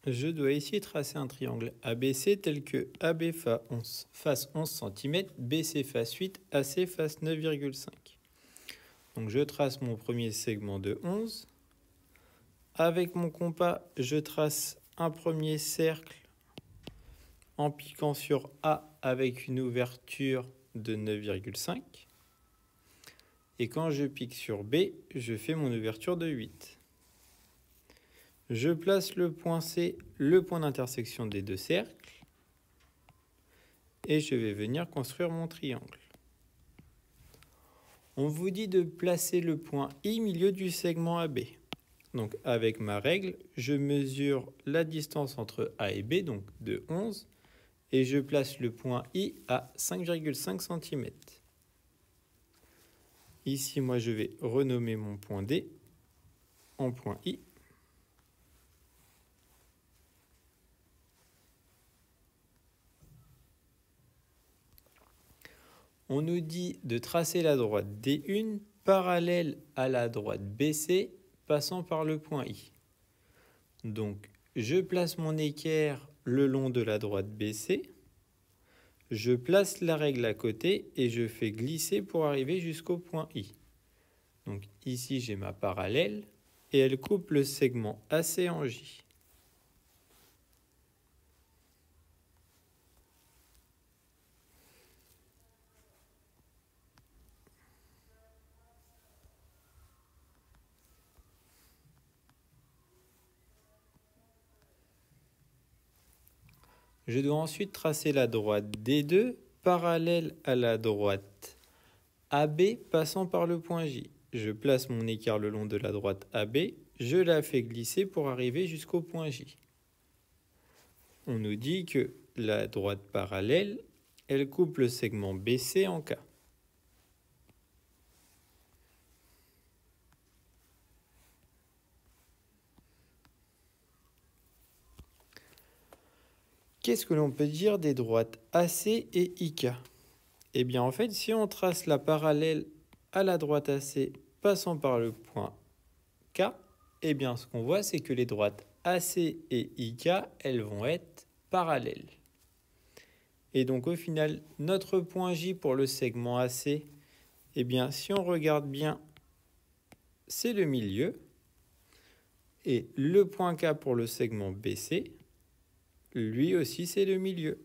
je dois ici tracer un triangle ABC tel que AB fasse 11 cm, BC fasse 8, AC fasse 9,5. Donc je trace mon premier segment de 11. Avec mon compas, je trace un premier cercle en piquant sur A avec une ouverture de 9,5. Et quand je pique sur B, je fais mon ouverture de 8. Je place le point C, le point d'intersection des deux cercles, et je vais venir construire mon triangle. On vous dit de placer le point I milieu du segment AB. Donc avec ma règle, je mesure la distance entre A et B, donc de 11, et je place le point I à 5,5 cm. Ici, moi, je vais renommer mon point D en point I. On nous dit de tracer la droite D1 parallèle à la droite BC passant par le point I. Donc, je place mon équerre le long de la droite BC. Je place la règle à côté et je fais glisser pour arriver jusqu'au point I. Donc ici, j'ai ma parallèle et elle coupe le segment AC en J. Je dois ensuite tracer la droite D2 parallèle à la droite AB passant par le point J. Je place mon équerre le long de la droite AB, je la fais glisser pour arriver jusqu'au point J. On nous dit que la droite parallèle, elle coupe le segment BC en K. Qu'est-ce que l'on peut dire des droites AC et IK? Eh bien en fait, si on trace la parallèle à la droite AC passant par le point K, eh bien ce qu'on voit c'est que les droites AC et IK, elles vont être parallèles. Et donc au final, notre point J pour le segment AC, eh bien si on regarde bien, c'est le milieu. Et le point K pour le segment BC, lui aussi c'est le milieu.